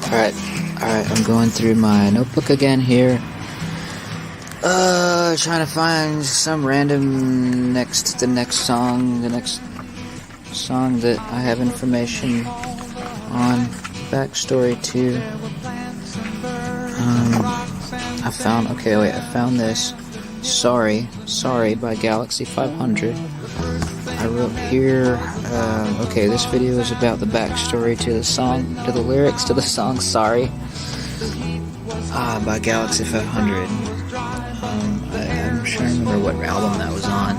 Alright, I'm going through my notebook again here. Trying to find some random the next song that I have information on, backstory to. I found this. Sorry by Galaxy 500. I wrote here, this video is about the backstory to the song, to the lyrics to the song Sorry, by Galaxy 500. I'm trying to remember what album that was on.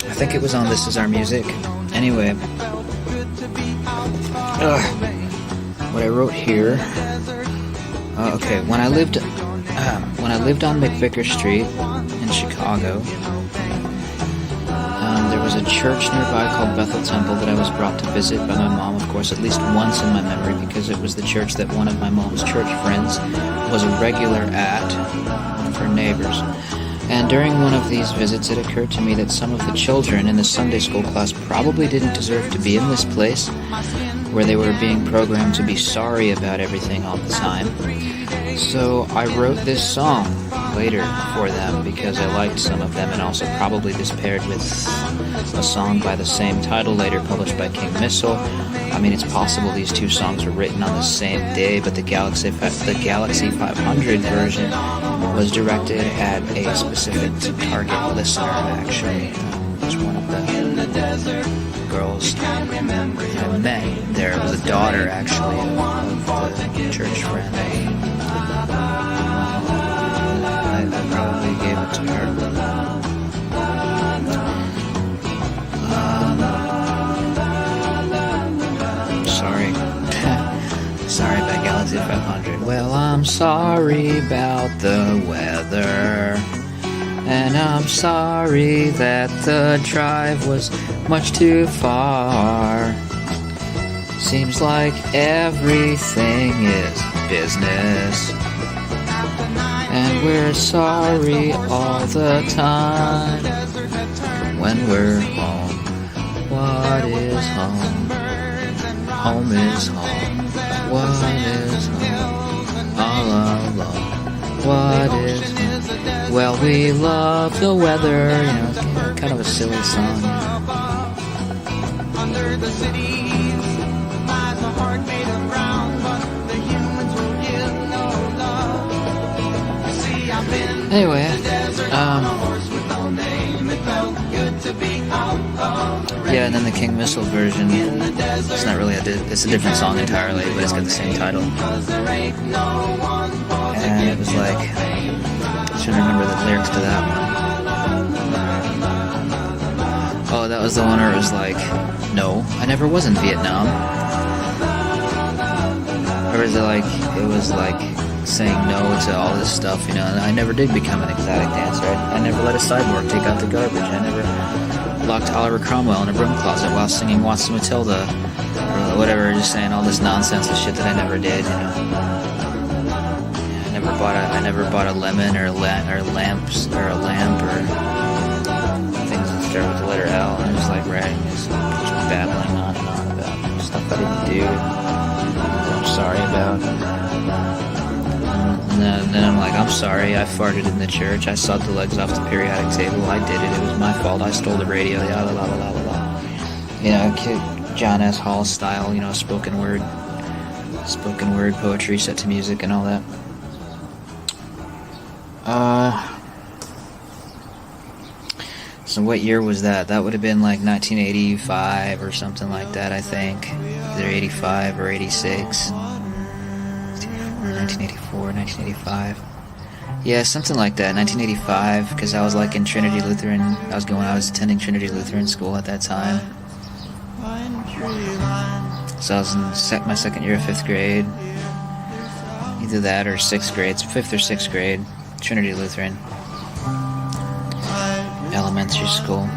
I think it was on This Is Our Music. Anyway, what I wrote here, when I lived on McVicker Street in Chicago, there was a church nearby called Bethel Temple that I was brought to visit by my mom, of course, at least once in my memory, because it was the church that one of my mom's church friends was a regular at, one of her neighbors. And during one of these visits, it occurred to me that some of the children in the Sunday school class probably didn't deserve to be in this place, where they were being programmed to be sorry about everything all the time. So I wrote this song later for them because I liked some of them, and also probably this paired with a song by the same title later published by King Missile. I mean, it's possible these two songs were written on the same day, but the Galaxy 500 version was directed at a specific target listener, actually. It was one of the girls I met. There was a daughter, actually, of the church friend. I probably gave it to her. Sorry by Galaxy 500. Well, I'm sorry about the weather, and I'm sorry that the drive was much too far. Seems like everything is business, and we're sorry all the time. When we're home, what is home? Home is home. What is home? All alone. What is home? Well, we love the weather. It's kind of a silly song. Under the cities lies a heart made of brown, but the humans will give no love. See, I've been anyway, yeah, and then the King Missile version, it's not really it's a different song entirely, but it's got the same title. And it was like, I should remember the lyrics to that one. Oh, that was the one where it was like, no, I never was in Vietnam. Or was it was like saying no to all this stuff, and I never did become an ecstatic dancer. I never let a cyborg take out the garbage. I never locked Oliver Cromwell in a broom closet while singing Watts and Matilda, or whatever, just saying all this nonsense and shit that I never did, I never bought a lemon or lamps or a lamp or things that start with the letter L, and I was like writing just babbling on and on about stuff I didn't do, that I'm sorry about. And then I'm like, I'm sorry, I farted in the church, I sawed the legs off the periodic table, I did it was my fault, I stole the radio, la la la la la. John S. Hall style, spoken word poetry set to music and all that. So what year was that? That would have been like 1985 or something like that, I think. Either 85 or 86. 1985. Yeah, something like that, 1985, because I was like in Trinity Lutheran, I was attending Trinity Lutheran school at that time. So I was in my second year of 5th grade. Either that or 6th grade, 5th or 6th grade, Trinity Lutheran. Elementary school.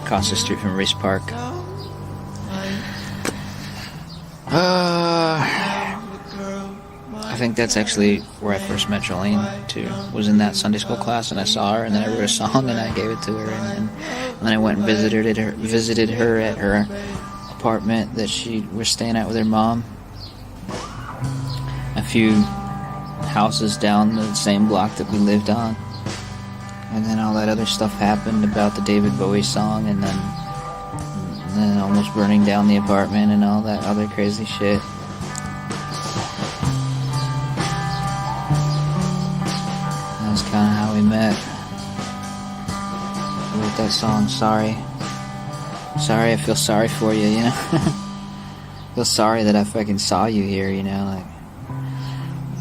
Across the street from Reese Park. I think that's actually where I first met Jolene, too. Was in that Sunday school class, and I saw her, and then I wrote a song, and I gave it to her, and then I went and visited her at her apartment that she was staying at with her mom. A few houses down the same block that we lived on. And then all that other stuff happened about the David Bowie song, and then almost burning down the apartment and all that other crazy shit. That was kind of how we met. I wrote that song, Sorry. Sorry, I feel sorry for you, you know? I feel sorry that I fucking saw you here, you know? Like,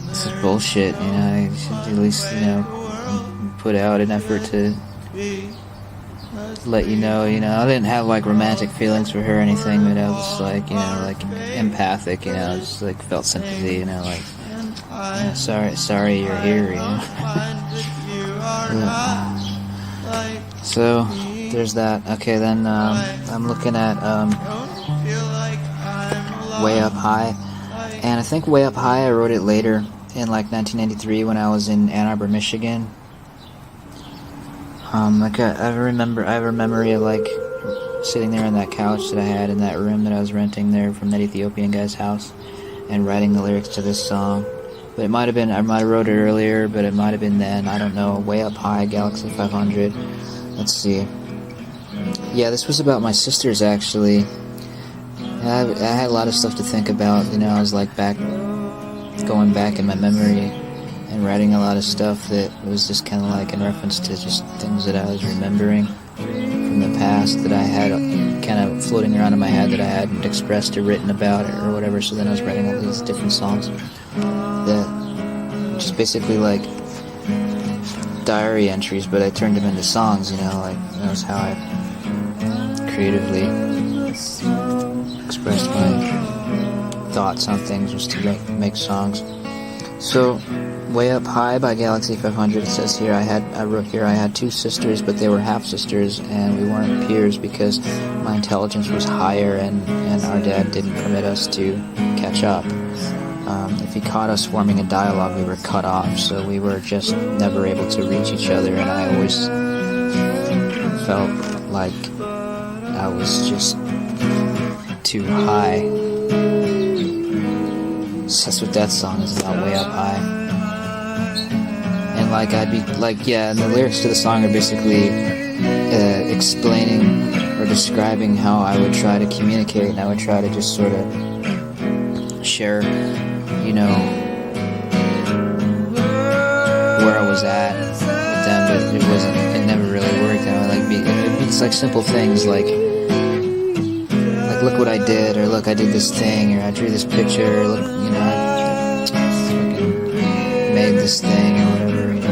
this is bullshit, you know? You should at least, you know, put out an effort to let you know, you know? I didn't have, like, romantic feelings for her or anything, but I was, like, you know, like, empathic, you know? Just, like, felt sympathy, you know? Like, you know, sorry you're here, you know? So, there's that. Okay, then I'm looking at Way Up High, and I think Way Up High I wrote it later in like 1993 when I was in Ann Arbor, Michigan. Like I have a memory of like sitting there on that couch that I had in that room that I was renting there from that Ethiopian guy's house and writing the lyrics to this song. But it might have been, I might have wrote it earlier, but it might have been then, I don't know. Way Up High, Galaxy 500. Let's see. Yeah, this was about my sisters, actually. I had a lot of stuff to think about, you know. I was like going back in my memory and writing a lot of stuff that was just kind of like in reference to just things that I was remembering from the past that I had kind of floating around in my head that I hadn't expressed or written about or whatever. So then I was writing all these different songs that just basically like diary entries, but I turned them into songs, you know. Like that was how I creatively expressed my thoughts on things, was to make songs. So, Way Up High by Galaxy 500, it says here, I wrote here, I had two sisters, but they were half-sisters, and we weren't peers because my intelligence was higher, and our dad didn't permit us to catch up. If he caught us forming a dialogue, we were cut off, so we were just never able to reach each other, and I always felt like I was just too high. So that's what that song is about, Way Up High. And like I'd be like, yeah, and the lyrics to the song are basically explaining or describing how I would try to communicate, and I would try to just sort of share, you know, where I was at with them, but it never really worked. And I would like it's like simple things like look what I did, or look, I did this thing, or I drew this picture, or look, you know, I fucking made this thing, or whatever, you know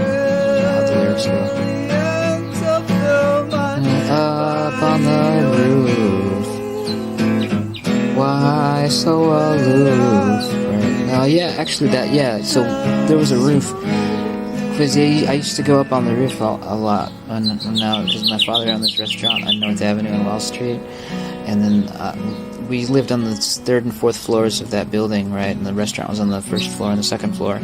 how the lyrics go. Up on the roof, why so aloof? Right. Now, yeah, actually so there was a roof, because I used to go up on the roof a lot, and now, because my father owned this restaurant on North Avenue and Wall Street. And then we lived on the third and fourth floors of that building, right? And the restaurant was on the first floor and the second floor.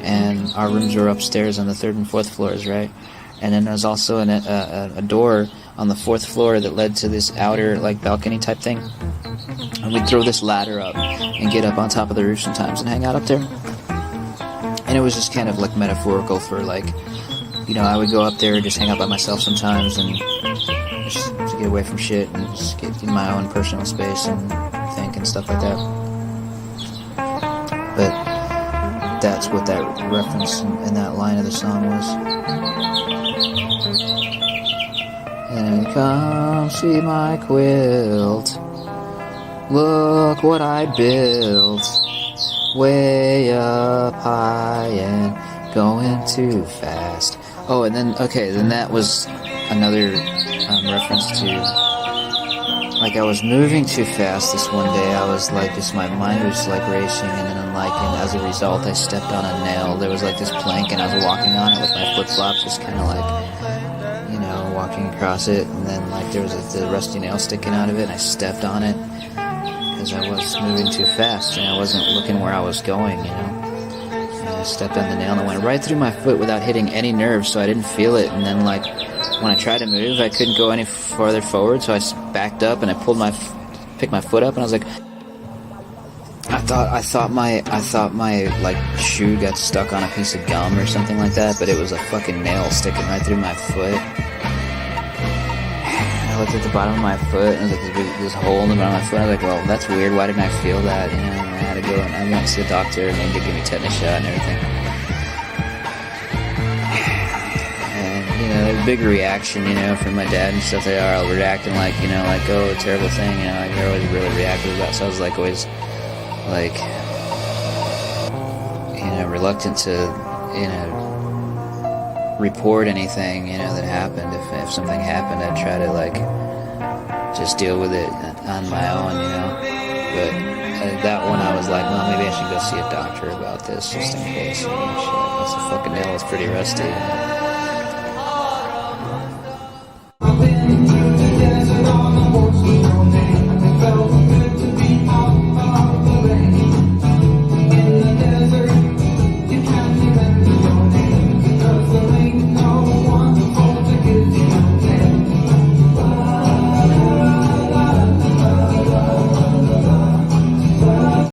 And our rooms were upstairs on the third and fourth floors, right? And then there was also a door on the fourth floor that led to this outer, like, balcony type thing. And we'd throw this ladder up and get up on top of the roof sometimes and hang out up there. And it was just kind of, like, metaphorical for, like, you know, I would go up there and just hang out by myself sometimes and just to get away from shit and just get in my own personal space and think and stuff like that. But that's what that reference in that line of the song was. And come see my quilt, look what I built, way up high and going too fast. Oh, and then, okay, then that was another reference to, like, I was moving too fast this one day. I was like, just my mind was like racing, and then like, and as a result, I stepped on a nail. There was like this plank, and I was walking on it with my flip-flops, just kind of like, you know, walking across it, and then like there was the rusty nail sticking out of it, and I stepped on it because I was moving too fast, and I wasn't looking where I was going, you know. I stepped on the nail and it went right through my foot without hitting any nerve, so I didn't feel it. And then, like, when I tried to move, I couldn't go any farther forward, so I backed up and I pulled my picked my foot up, and I was like, I thought my like shoe got stuck on a piece of gum or something like that, but it was a fucking nail sticking right through my foot. I looked at the bottom of my foot, and there was like this hole in the bottom of my foot. I was like, well, that's weird. Why didn't I feel that? You know, and I had to go, and I went to the doctor, and they did give me a tetanus shot and everything. And you know, a big reaction, you know, from my dad and stuff. They are all reacting like, you know, like, oh, terrible thing, you know, like they're always really reactive about it. So I was like always like, you know, reluctant to, you know, report anything, you know, that happened. If something happened, I'd try to like just deal with it on my own, you know. But that one, I was like, well, maybe I should go see a doctor about this just in case. You know, shit, that's a fucking nail. It's pretty rusty.